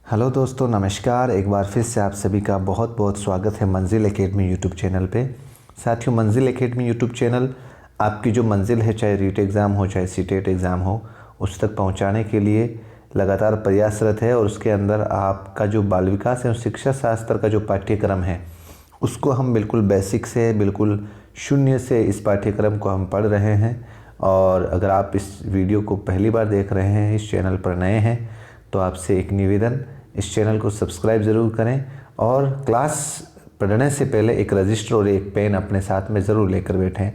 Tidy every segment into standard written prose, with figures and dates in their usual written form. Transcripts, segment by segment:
Hello दोस्तों, नमस्कार। एक बार फिर से आप सभी का बहुत बहुत स्वागत है मंजिल एकेडमी यूट्यूब चैनल पे। साथियों, मंजिल एकेडमी यूट्यूब चैनल आपकी जो मंजिल है, चाहे रीट एग्ज़ाम हो चाहे सीटेट एग्ज़ाम हो, उस तक पहुंचाने के लिए लगातार प्रयासरत है। और उसके अंदर आपका जो बाल विकास एवं शिक्षा शास्त्र का जो पाठ्यक्रम है, उसको हम बिल्कुल बेसिक से, बिल्कुल शून्य से इस पाठ्यक्रम को हम पढ़ रहे हैं। और अगर आप इस वीडियो को पहली बार देख रहे हैं, इस चैनल पर नए हैं, तो आपसे एक निवेदन, इस चैनल को सब्सक्राइब ज़रूर करें। और क्लास पढ़ने से पहले एक रजिस्टर और एक पेन अपने साथ में ज़रूर लेकर बैठें।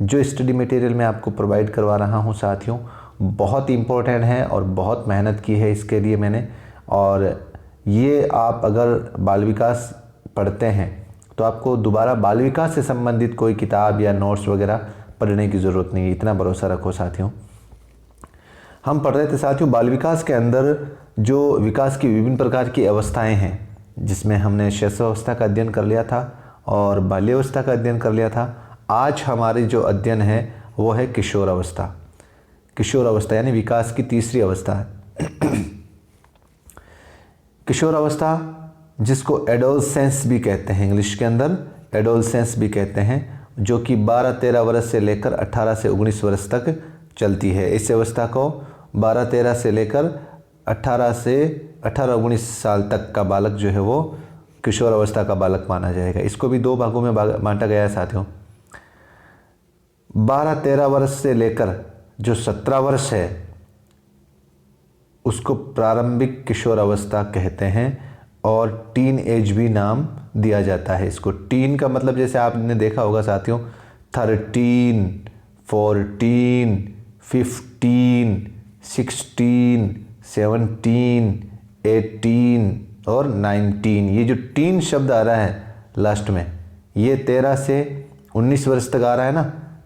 जो स्टडी मटेरियल मैं आपको प्रोवाइड करवा रहा हूं साथियों, बहुत इम्पोर्टेंट है और बहुत मेहनत की है इसके लिए मैंने। और ये आप अगर बाल विकास पढ़ते हैं तो आपको दोबारा बाल विकास से संबंधित कोई किताब या नोट्स वगैरह पढ़ने की ज़रूरत नहीं है, इतना भरोसा रखो साथियों। हम पढ़ रहे थे साथियों, बाल विकास के अंदर जो विकास की विभिन्न प्रकार की अवस्थाएं हैं, जिसमें हमने शैशवावस्था का अध्ययन कर लिया था और बाल्यावस्था का अध्ययन कर लिया था। आज हमारी जो अध्ययन है वो है किशोर अवस्था। किशोर अवस्था यानी विकास की तीसरी अवस्था है। किशोर अवस्था, जिसको एडोलसेंस भी कहते हैं, इंग्लिश के अंदर एडोलसेंस भी कहते हैं, जो कि 12-13 वर्ष से लेकर 18 से 19 वर्ष तक चलती है। इस अवस्था को 12-13 से लेकर 18-19 साल तक का बालक जो है वो किशोर अवस्था का बालक माना जाएगा। इसको भी दो भागों में बांटा गया है साथियों। 12-13 वर्ष से लेकर जो 17 वर्ष है, उसको प्रारंभिक किशोर अवस्था कहते हैं और टीन एज भी नाम दिया जाता है इसको। टीन का मतलब जैसे आपने देखा होगा साथियों, 13, 14, 15, 16, 17, 18 और 19। ये जो टीन शब्द आ रहा है लास्ट में, ये 13 से 19 वर्ष तक आ रहा है ना,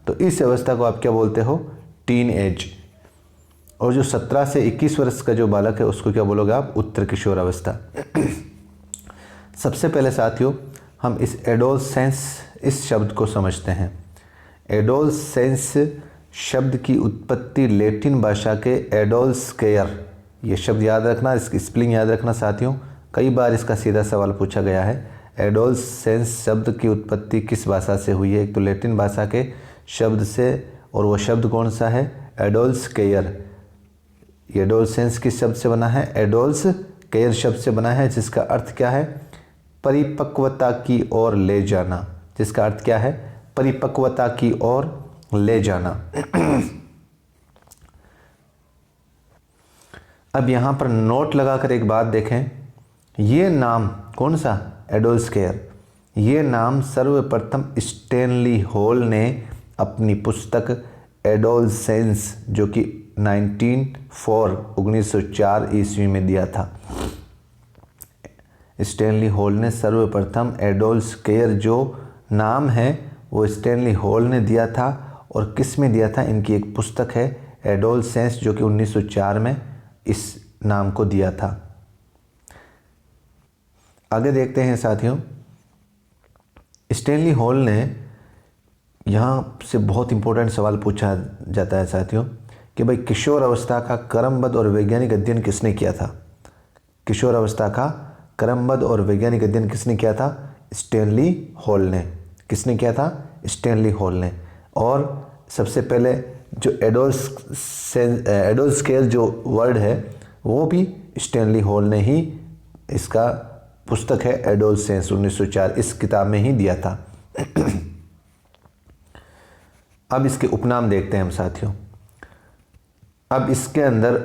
तो इस अवस्था को आप क्या बोलते हो? Teen age. और जो 17 से 21 वर्ष का जो बालक है, उसको क्या बोलोगे आप? उत्तर किशोर अवस्था। सबसे पहले साथियों, हम इस एडोलसेंस इस शब्द को समझते हैं। एडोलसेंस शब्द की उत्पत्ति लैटिन भाषा के एडोल्स्केयर, ये शब्द याद रखना, इसकी स्पेलिंग याद रखना साथियों, कई बार इसका सीधा सवाल पूछा गया है। एडोलसेंस शब्द की उत्पत्ति किस भाषा से हुई है? एक तो लैटिन भाषा के शब्द से, और वो शब्द कौन सा है? एडोल्स्केयर। एडोलसेंस किस शब्द से बना है? एडोल्स्केयर शब्द से बना है, जिसका अर्थ क्या है? परिपक्वता की ओर ले जाना। जिसका अर्थ क्या है? परिपक्वता की ओर ले जाना। अब यहां पर नोट लगाकर एक बात देखें, ये नाम कौन सा? एडोल्स्केयर। ये नाम सर्वप्रथम स्टैनली हॉल ने अपनी पुस्तक एडोलसेंस, जो कि 1904 ईस्वी में दिया था। स्टैनली हॉल ने सर्वप्रथम एडोल्स्केयर जो नाम है वो स्टैनली हॉल ने दिया था। और किस में दिया था? इनकी एक पुस्तक है एडोलसेंस, जो कि 1904 में इस नाम को दिया था। आगे देखते हैं साथियों, स्टैनली हॉल ने, यहाँ से बहुत इंपॉर्टेंट सवाल पूछा जाता है साथियों कि भाई किशोर अवस्था का क्रमबद्ध और वैज्ञानिक अध्ययन किसने किया था? किशोर अवस्था का क्रमबद्ध और वैज्ञानिक अध्ययन किसने किया था? स्टैनली हॉल ने। किसने किया था? स्टैनली हॉल ने। और सबसे पहले जो एडोल्स्केयर जो वर्ड है, वो भी स्टैनली हॉल ने ही, इसका पुस्तक है एडोलसेंस 1904, इस किताब में ही दिया था। अब इसके उपनाम देखते हैं हम साथियों। अब इसके अंदर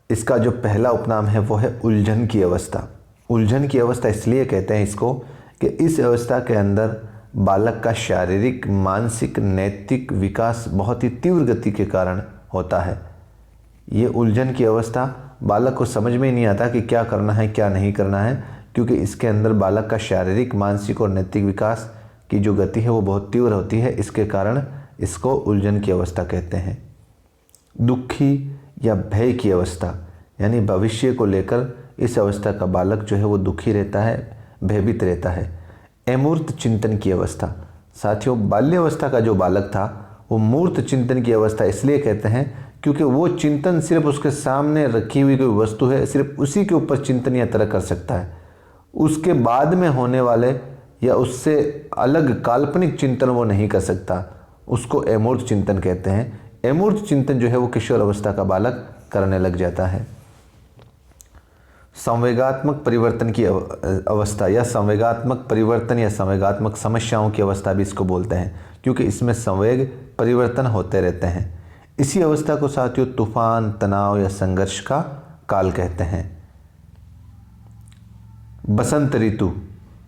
इसका जो पहला उपनाम है वो है उलझन की अवस्था। उलझन की अवस्था इसलिए कहते हैं इसको कि इस अवस्था के अंदर बालक का शारीरिक, मानसिक, नैतिक विकास बहुत ही तीव्र गति के कारण होता है। ये उलझन की अवस्था, बालक को समझ में ही नहीं आता कि क्या करना है क्या नहीं करना है, क्योंकि इसके अंदर बालक का शारीरिक, मानसिक और नैतिक विकास की जो गति है वो बहुत तीव्र होती है। इसके कारण इसको उलझन की अवस्था कहते हैं। दुखी या भय की अवस्था, यानी भविष्य को लेकर इस अवस्था का बालक जो है वो दुखी रहता है, भयभीत रहता है। अमूर्त चिंतन की अवस्था, साथियों बाल्यावस्था का जो बालक था वो मूर्त चिंतन की अवस्था इसलिए कहते हैं क्योंकि वो चिंतन सिर्फ उसके सामने रखी हुई कोई वस्तु है, सिर्फ उसी के ऊपर चिंतन या तर्क कर सकता है। उसके बाद में होने वाले या उससे अलग काल्पनिक चिंतन वो नहीं कर सकता। उसको अमूर्त चिंतन कहते हैं। अमूर्त चिंतन जो है वो किशोर अवस्था का बालक करने लग जाता है। संवेगात्मक परिवर्तन की अवस्था या संवेगात्मक परिवर्तन या संवेगात्मक समस्याओं की अवस्था भी इसको बोलते हैं, क्योंकि इसमें संवेग परिवर्तन होते रहते हैं। इसी अवस्था को साथियों तूफान, तनाव या संघर्ष का काल कहते हैं। बसंत ऋतु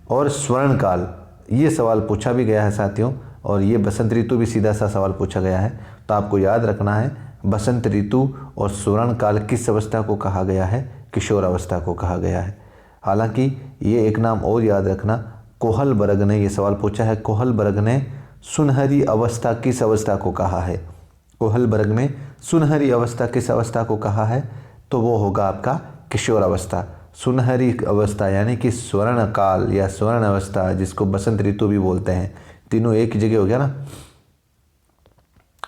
और स्वर्ण काल, ये सवाल पूछा भी गया है साथियों, और ये बसंत ऋतु भी सीधा सा सवाल पूछा गया है। तो आपको याद रखना है बसंत ऋतु और स्वर्ण काल किस अवस्था को कहा गया है? किशोर अवस्था को कहा गया है। हालांकि ये एक नाम और याद रखना, कोहलबर्ग ने ये सवाल पूछा है, कोहलबर्ग ने सुनहरी अवस्था किस अवस्था को कहा है? कोहलबर्ग ने सुनहरी अवस्था किस अवस्था को कहा है? तो वो होगा आपका किशोर अवस्था। सुनहरी अवस्था यानी कि स्वर्ण काल या स्वर्ण अवस्था, जिसको बसंत ऋतु भी बोलते हैं, तीनों एक ही जगह हो गया ना।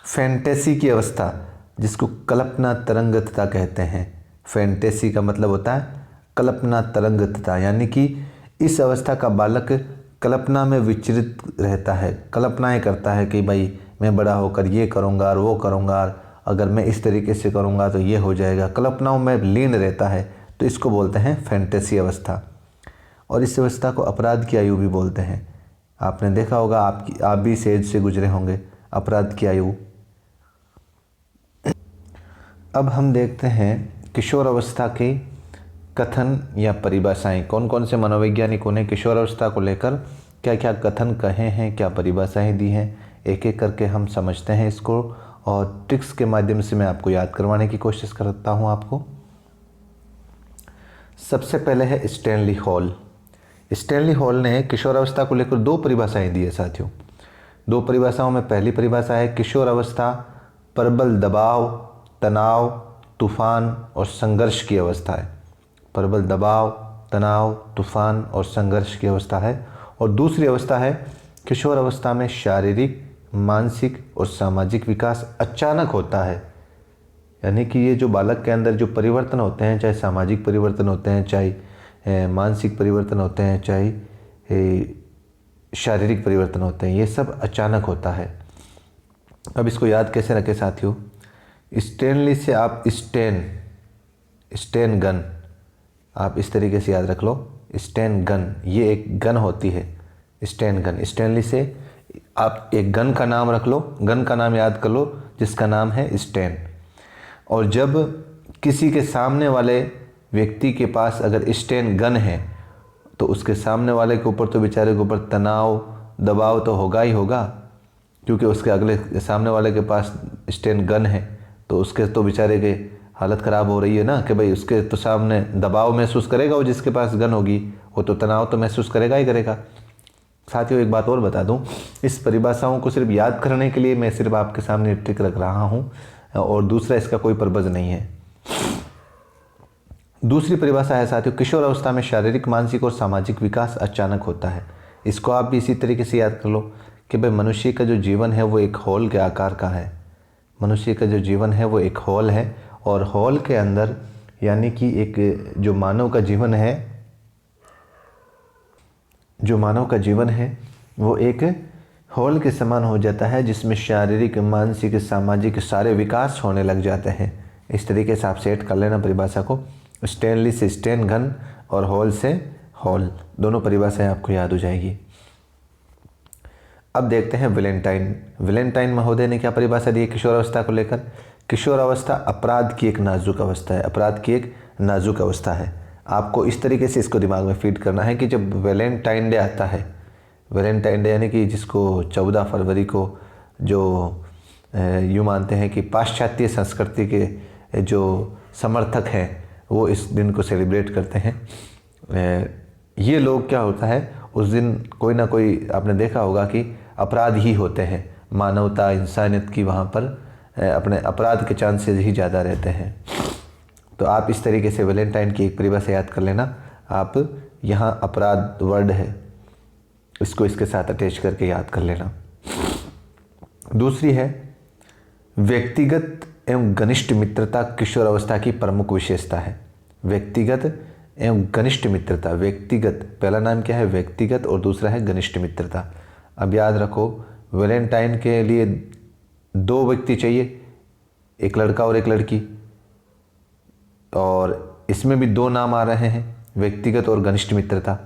फैंटेसी की अवस्था, जिसको कल्पना तरंगतता कहते हैं। फैंटेसी का मतलब होता है कल्पना तरंगतता, यानी कि इस अवस्था का बालक कल्पना में विचरित रहता है, कल्पनाएं करता है कि भाई मैं बड़ा होकर ये करूँगा और वो करूँगा, अगर मैं इस तरीके से करूँगा तो ये हो जाएगा, कल्पनाओं में लीन रहता है। तो इसको बोलते हैं फैंटेसी अवस्था। और इस अवस्था को अपराध की आयु भी बोलते हैं। आपने देखा होगा, आप भी इस एज से गुजरे होंगे, अपराध की आयु। अब हम देखते हैं किशोर अवस्था के कथन या परिभाषाएं। कौन कौन से मनोवैज्ञानिकों ने किशोर अवस्था को लेकर क्या क्या कथन कहे हैं, क्या परिभाषाएं दी हैं, एक एक करके हम समझते हैं इसको, और ट्रिक्स के माध्यम से मैं आपको याद करवाने की कोशिश करता हूं आपको। सबसे पहले है स्टैनली हॉल। स्टैनली हॉल ने किशोर अवस्था को लेकर 2 परिभाषाएं दी है साथियों। 2 परिभाषाओं में पहली परिभाषा है किशोर अवस्था प्रबल दबाव, तनाव, तूफान और संघर्ष की अवस्था है। प्रबल दबाव, तनाव, तूफान और संघर्ष की अवस्था है। और दूसरी अवस्था है किशोर अवस्था में शारीरिक, मानसिक और सामाजिक विकास अचानक होता है। यानी कि ये जो बालक के अंदर जो परिवर्तन होते हैं, चाहे सामाजिक परिवर्तन होते हैं, चाहे मानसिक परिवर्तन होते हैं, चाहे शारीरिक परिवर्तन होते हैं, ये सब अचानक होता है। अब इसको याद कैसे रखें साथियों? स्टैनली से आप स्टेन गन, आप इस तरीके से याद रख लो, स्टेन गन, ये एक गन होती है, स्टेन गन। स्टैनली से आप एक गन का नाम रख लो, गन का नाम याद कर लो जिसका नाम है स्टेन। और जब किसी के सामने वाले व्यक्ति के पास अगर स्टेन गन है, तो उसके सामने वाले के ऊपर तो बेचारे के ऊपर तनाव, दबाव तो होगा ही होगा, क्योंकि उसके अगले सामने वाले के पास स्टेन गन है, तो उसके तो बेचारे के हालत ख़राब हो रही है ना, कि भाई उसके तो सामने दबाव महसूस करेगा वो, जिसके पास गन होगी वो तो तनाव तो महसूस करेगा ही करेगा। साथियों एक बात और बता दूं, इस परिभाषाओं को सिर्फ याद करने के लिए मैं सिर्फ आपके सामने ट्रिक रख रहा हूं, और दूसरा इसका कोई पर्पज़ नहीं है। दूसरी परिभाषा है साथियों, किशोर अवस्था में शारीरिक, मानसिक और सामाजिक विकास अचानक होता है। इसको आप भी इसी तरीके से याद कर लो कि भाई मनुष्य का जो जीवन है वो एक हॉल के आकार का है। मनुष्य का जो जीवन है वो एक हॉल है, और हॉल के अंदर यानी कि एक जो मानव का जीवन है वो एक हॉल के समान हो जाता है, जिसमें शारीरिक, मानसिक, सामाजिक सारे विकास होने लग जाते हैं। इस तरीके से आप सेट कर लेना परिभाषा को। स्टैनली से स्टेन गन और हॉल से हॉल, दोनों परिभाषाएं आपको याद हो जाएगी। अब देखते हैं वैलेंटाइन महोदय ने क्या परिभाषा दी है किशोर अवस्था को लेकर? किशोर अवस्था अपराध की एक नाजुक अवस्था है। अपराध की एक नाजुक अवस्था है। आपको इस तरीके से इसको दिमाग में फीड करना है कि जब वैलेंटाइन डे आता है, वैलेंटाइन डे यानी कि जिसको 14 फरवरी को जो यूँ मानते हैं कि पाश्चात्य संस्कृति के जो समर्थक हैं वो इस दिन को सेलिब्रेट करते हैं। ये लोग क्या होता है उस दिन कोई ना कोई, आपने देखा होगा कि अपराध ही होते हैं, मानवता, इंसानियत की वहाँ पर अपने अपराध के चांसेस ही ज़्यादा रहते हैं। तो आप इस तरीके से वैलेंटाइन की एक परिभाषा याद कर लेना। आप यहाँ अपराध वर्ड है, इसको इसके साथ अटैच करके याद कर लेना। दूसरी है व्यक्तिगत एवं घनिष्ठ मित्रता किशोरावस्था की प्रमुख विशेषता है। व्यक्तिगत एवं घनिष्ठ मित्रता, व्यक्तिगत पहला नाम क्या है व्यक्तिगत और दूसरा है घनिष्ठ मित्रता। अब याद रखो वैलेंटाइन के लिए 2 व्यक्ति चाहिए, एक लड़का और एक लड़की, और इसमें भी 2 नाम आ रहे हैं, व्यक्तिगत और घनिष्ठ मित्रता।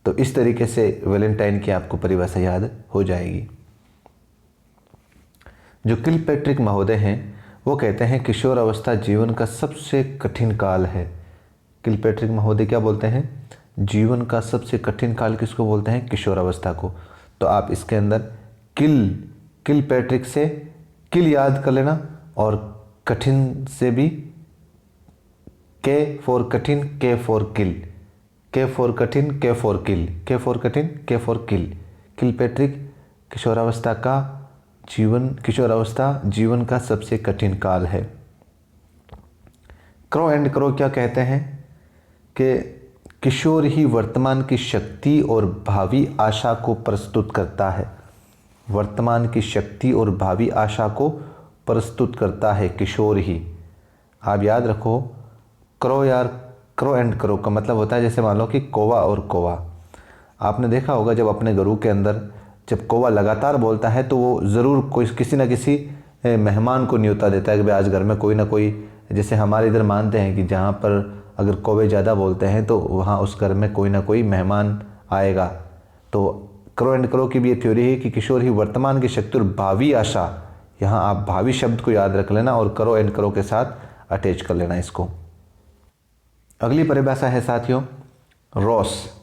तो इस तरीके से वैलेंटाइन की आपको परिभाषा याद हो जाएगी। जो किलपैट्रिक महोदय हैं वो कहते हैं किशोर अवस्था जीवन का सबसे कठिन काल है। किलपैट्रिक महोदय क्या बोलते हैं, जीवन का सबसे कठिन काल किसको बोलते हैं, किशोर अवस्था को। तो आप इसके अंदर किलपैट्रिक से किल याद कर लेना और कठिन से भी के फॉर कठिन, के फॉर किल, के फॉर कठिन, के फॉर किल, के फॉर कठिन, के फॉर किल। किलपैट्रिक किशोरावस्था जीवन का सबसे कठिन काल है। क्रो एंड क्रो क्या कहते हैं कि किशोर ही वर्तमान की शक्ति और भावी आशा को प्रस्तुत करता है। वर्तमान की शक्ति और भावी आशा को प्रस्तुत करता है किशोर ही। आप याद रखो क्रो एंड क्रो का मतलब होता है जैसे मान लो कि कौवा और कौवा। आपने देखा होगा जब अपने घरों के अंदर जब कौवा लगातार बोलता है तो वो ज़रूर कोई किसी न किसी मेहमान को न्योता देता है कि भाई आज घर में कोई ना कोई, जैसे हमारे इधर मानते हैं कि जहाँ पर अगर कौवे ज़्यादा बोलते हैं तो वहाँ उस घर में कोई ना कोई मेहमान आएगा। तो क्रो एंड क्रो की भी ये थ्योरी है कि किशोर ही वर्तमान की शक्ति और भावी आशा, यहाँ आप भावी शब्द को याद रख लेना और क्रो एंड क्रो के साथ अटैच कर लेना इसको। अगली परिभाषा है साथियों रोस।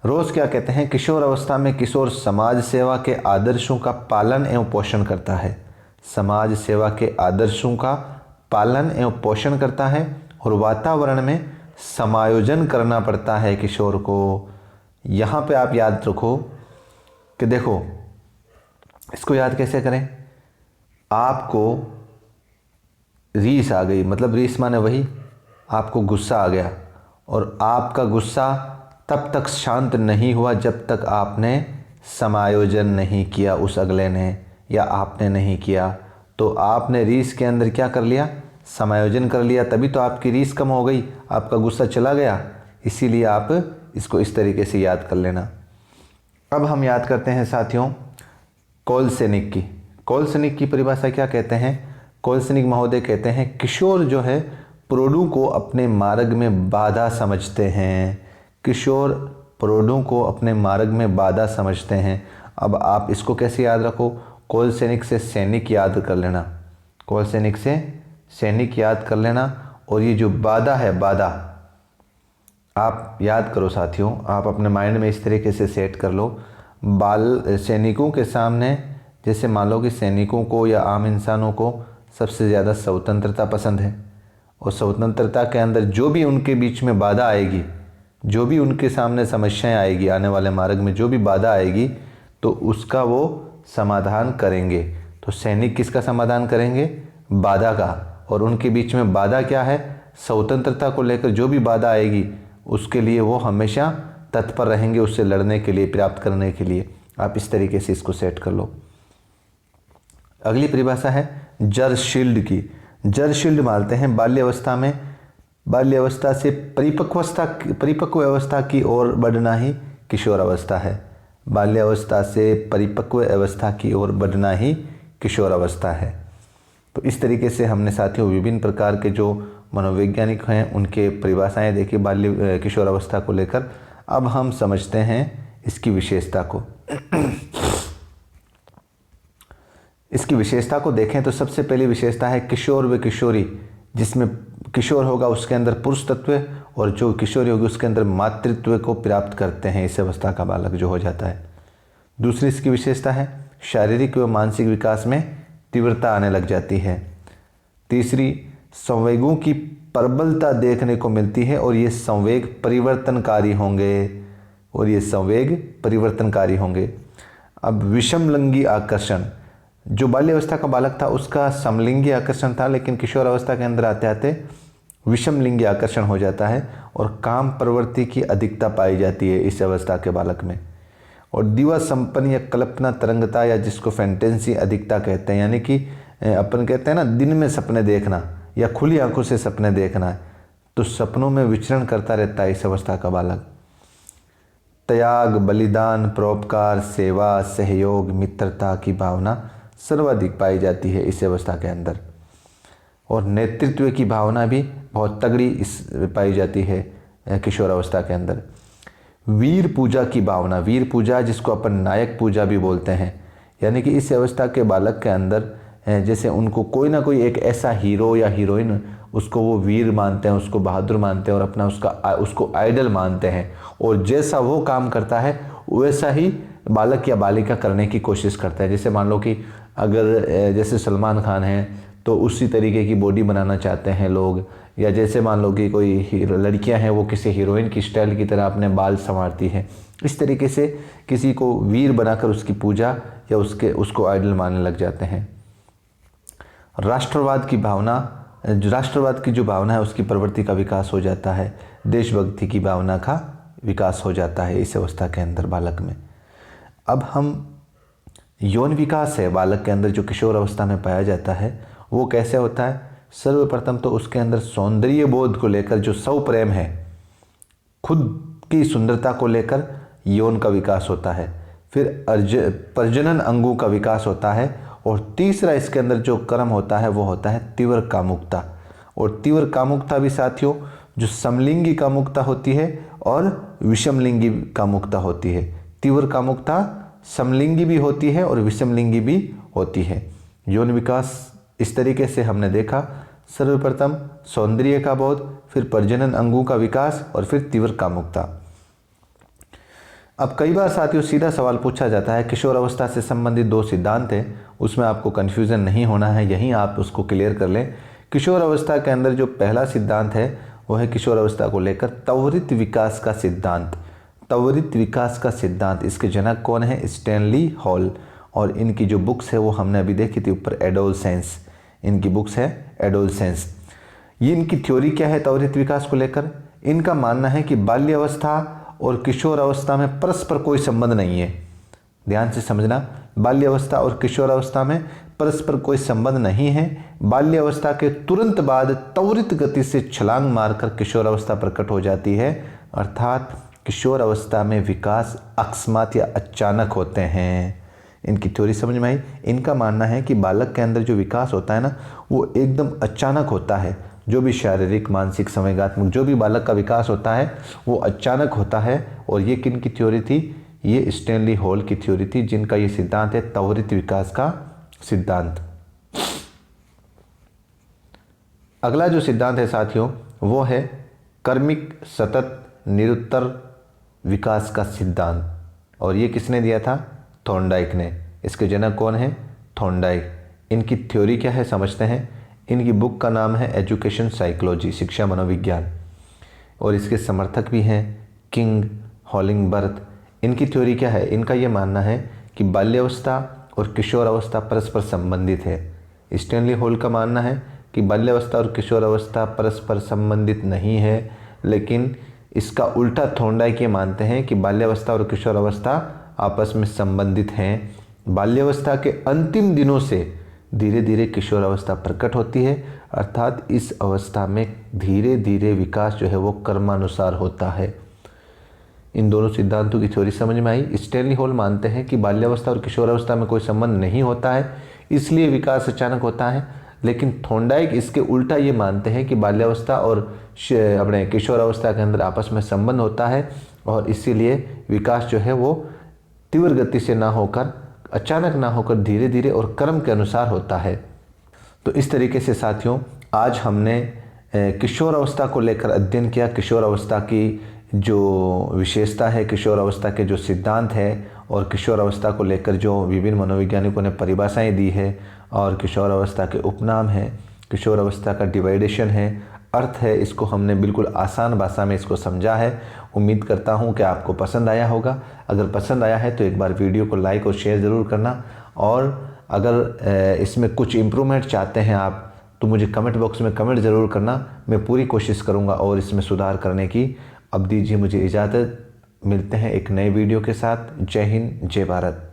रोस क्या कहते हैं, किशोर अवस्था में किशोर समाज सेवा के आदर्शों का पालन एवं पोषण करता है। समाज सेवा के आदर्शों का पालन एवं पोषण करता है और वातावरण में समायोजन करना पड़ता है किशोर को। यहाँ पे आप याद रखो कि देखो इसको याद कैसे करें, आपको रीस आ गई, मतलब रीस माने वही आपको गुस्सा आ गया और आपका गुस्सा तब तक शांत नहीं हुआ जब तक आपने समायोजन नहीं किया उस अगले ने या आपने नहीं किया। तो आपने रीस के अंदर क्या कर लिया, समायोजन कर लिया, तभी तो आपकी रीस कम हो गई, आपका गुस्सा चला गया। इसीलिए आप इसको इस तरीके से याद कर लेना। अब हम याद करते हैं साथियों कोलसेनिक की। कोलसेनिक की परिभाषा क्या कहते हैं, कोलसेनिक महोदय कहते हैं किशोर जो है प्रोडू को अपने मार्ग में बाधा समझते हैं। किशोर प्रोडू को अपने मार्ग में बाधा समझते हैं। अब आप इसको कैसे याद रखो, कोलसेनिक से सैनिक याद कर लेना, कोलसेनिक से सैनिक याद कर लेना। और ये जो बाधा है, बाधा आप याद करो साथियों, आप अपने माइंड में इस तरीके से सेट कर लो। सैनिकों के सामने जैसे मान लो कि सैनिकों को या आम इंसानों को सबसे ज़्यादा स्वतंत्रता पसंद है और स्वतंत्रता के अंदर जो भी उनके बीच में बाधा आएगी, जो भी उनके सामने समस्याएं आएगी, आने वाले मार्ग में जो भी बाधा आएगी तो उसका वो समाधान करेंगे। तो सैनिक किसका समाधान करेंगे, बाधा का। और उनके बीच में बाधा क्या है, स्वतंत्रता को लेकर जो भी बाधा आएगी उसके लिए वो हमेशा तत्पर रहेंगे, उससे लड़ने के लिए, प्राप्त करने के लिए। आप इस तरीके से इसको सेट कर लो। अगली परिभाषा है जरशील्ड की। जरशील्ड मानते हैं बाल्यावस्था से परिपक्व अवस्था की ओर बढ़ना ही किशोर अवस्था है। बाल्यावस्था से परिपक्व अवस्था की ओर बढ़ना ही किशोर अवस्था है। तो इस तरीके से हमने साथियों विभिन्न प्रकार के जो मनोवैज्ञानिक हैं उनके परिभाषाएं देखी किशोर अवस्था को लेकर। अब हम समझते हैं इसकी विशेषता को। इसकी विशेषता को देखें तो सबसे पहली विशेषता है किशोर व किशोरी। जिसमें किशोर होगा उसके अंदर पुरुष तत्व और जो किशोरी होगी उसके अंदर मातृत्व को प्राप्त करते हैं इस अवस्था का बालक जो हो जाता है। दूसरी इसकी विशेषता है शारीरिक व मानसिक विकास में तीव्रता आने लग जाती है। तीसरी संवेगों की प्रबलता देखने को मिलती है और ये संवेग परिवर्तनकारी होंगे। अब विषमलिंगी आकर्षण, जो बाल्यावस्था का बालक था उसका समलिंगी आकर्षण था, लेकिन किशोर अवस्था के अंदर आते आते विषमलिंगी आकर्षण हो जाता है और काम प्रवृत्ति की अधिकता पाई जाती है इस अवस्था के बालक में। और दिवा संपन्न या कल्पना तरंगता या जिसको फैंटेसी अधिकता कहते हैं, यानी कि अपन कहते हैं ना दिन में सपने देखना या खुली आंखों से सपने देखना, तो सपनों में विचरण करता रहता है इस अवस्था का बालक। त्याग, बलिदान, परोपकार, सेवा, सहयोग, मित्रता की भावना सर्वाधिक पाई जाती है इस अवस्था के अंदर। और नेतृत्व की भावना भी बहुत तगड़ी पाई जाती है किशोर अवस्था के अंदर। वीर पूजा की भावना, वीर पूजा जिसको अपन नायक पूजा भी बोलते हैं, यानी कि इस अवस्था के बालक के अंदर जैसे उनको कोई ना कोई एक ऐसा हीरो या हीरोइन उसको वो वीर मानते हैं, उसको बहादुर मानते हैं और अपना उसको आइडल मानते हैं, और जैसा वो काम करता है वैसा ही बालक या बालिका करने की कोशिश करता है। जैसे मान लो कि अगर जैसे सलमान खान है तो उसी तरीके की बॉडी बनाना चाहते हैं लोग, या जैसे मान लो कि कोई लड़कियां हैं वो किसी हीरोइन की स्टाइल की तरह अपने बाल संवारती हैं। इस तरीके से किसी को वीर बनाकर उसकी पूजा या उसको आइडल मानने लग जाते हैं। राष्ट्रवाद की भावना, राष्ट्रवाद की जो भावना है उसकी प्रवृत्ति का विकास हो जाता है। देशभक्ति की भावना का विकास हो जाता है इस अवस्था के अंदर बालक में। अब हम यौन विकास है बालक के अंदर जो किशोर अवस्था में पाया जाता है वो कैसे होता है। सर्वप्रथम तो उसके अंदर सौंदर्य बोध को लेकर जो स्वप्रेम है, खुद की सुंदरता को लेकर यौन का विकास होता है। फिर प्रजनन अंगों का विकास होता है, और तीसरा इसके अंदर जो कर्म होता है वो होता है तीव्र कामुकता। और तीव्र कामुकता भी साथियों जो समलिंगी कामुकता होती है और विषमलिंगी कामुकता होती है। तीव्र कामुकता समलिंगी भी होती है और विषमलिंगी भी होती है। यौन विकास इस तरीके से हमने देखा, सर्वप्रथम सौंदर्य का बोध, फिर प्रजनन अंगों का विकास और फिर तीव्र कामुकता। अब कई बार साथियों सीधा सवाल पूछा जाता है, किशोर अवस्था से संबंधित 2 सिद्धांत हैं, उसमें आपको कन्फ्यूज़न नहीं होना है, यहीं आप उसको क्लियर कर लें। किशोर अवस्था के अंदर जो पहला सिद्धांत है वो है किशोर अवस्था को लेकर त्वरित विकास का सिद्धांत। त्वरित विकास का सिद्धांत, इसके जनक कौन है? Stanley hall. और इनकी जो बुक्स है वो हमने अभी देखी थी ऊपर, एडोलसेंस, इनकी बुक्स है एडोलसेंस। ये इनकी थ्योरी क्या है त्वरित विकास को लेकर? इनका मानना है कि बाल्यावस्था और किशोर अवस्था में परस्पर कोई संबंध नहीं है। ध्यान से समझना, बाल्यावस्था और किशोर अवस्था में परस्पर कोई संबंध नहीं है। बाल्यावस्था के तुरंत बाद त्वरित गति से छलांग मारकर किशोर अवस्था प्रकट हो जाती है, अर्थात किशोर अवस्था में विकास अकस्मात या अचानक होते हैं। इनकी थ्योरी समझ में आई। इनका मानना है कि बालक के अंदर जो विकास होता है ना वो एकदम अचानक होता है। जो भी शारीरिक, मानसिक, संवेगात्मक जो भी बालक का विकास होता है वो अचानक होता है। और ये किन की थ्योरी थी? ये स्टैनली हॉल की थ्योरी थी, जिनका ये सिद्धांत है त्वरित विकास का सिद्धांत। अगला जो सिद्धांत है साथियों वो है कर्मिक सतत निरुत्तर विकास का सिद्धांत। और ये किसने दिया था? थॉर्नडाइक ने। इसके जनक कौन है? थॉर्नडाइक। इनकी थ्योरी क्या है समझते हैं। इनकी बुक का नाम है एजुकेशन साइकोलॉजी, शिक्षा मनोविज्ञान। और इसके समर्थक भी हैं किंग, हॉलिंगबर्थ। इनकी थ्योरी क्या है? इनका ये मानना है कि बाल्यावस्था और किशोर अवस्था परस्पर संबंधित है। स्टैनली हॉल का मानना है कि बाल्यावस्था और किशोर अवस्था परस्पर संबंधित नहीं है, लेकिन इसका उल्टा थॉर्नडाइक ये मानते हैं कि बाल्यावस्था और किशोर अवस्था आपस में संबंधित हैं। बाल्यावस्था के अंतिम दिनों से धीरे धीरे किशोर अवस्था प्रकट होती है, अर्थात इस अवस्था में धीरे धीरे विकास जो है वो कर्मानुसार होता है। इन दोनों सिद्धांतों की थ्योरी समझ में आई। स्टैनली हॉल मानते हैं कि बाल्यावस्था और किशोर अवस्था में कोई संबंध नहीं होता है, इसलिए विकास अचानक होता है। लेकिन थॉर्नडाइक इसके उल्टा ये मानते हैं कि बाल्यावस्था और अपने किशोर अवस्था के अंदर आपस में संबंध होता है, और इसीलिए विकास जो है वो तीव्र गति से ना होकर, अचानक ना होकर धीरे धीरे और कर्म के अनुसार होता है। तो इस तरीके से साथियों आज हमने किशोर अवस्था को लेकर अध्ययन किया। किशोर अवस्था की जो विशेषता है, किशोर अवस्था के जो सिद्धांत है, और किशोर अवस्था को लेकर जो विभिन्न मनोवैज्ञानिकों ने परिभाषाएं दी है, और किशोर अवस्था के उपनाम हैं, किशोर अवस्था का डिवाइडेशन है, अर्थ है, इसको हमने बिल्कुल आसान भाषा में इसको समझा है। उम्मीद करता हूँ कि आपको पसंद आया होगा। अगर पसंद आया है तो एक बार वीडियो को लाइक और शेयर ज़रूर करना, और अगर इसमें कुछ इम्प्रूवमेंट चाहते हैं आप तो मुझे कमेंट बॉक्स में कमेंट ज़रूर करना। मैं पूरी कोशिश करूँगा और इसमें सुधार करने की। अब दीजिए मुझे इजाज़त, मिलते हैं एक नए वीडियो के साथ। जय हिंद, जय भारत।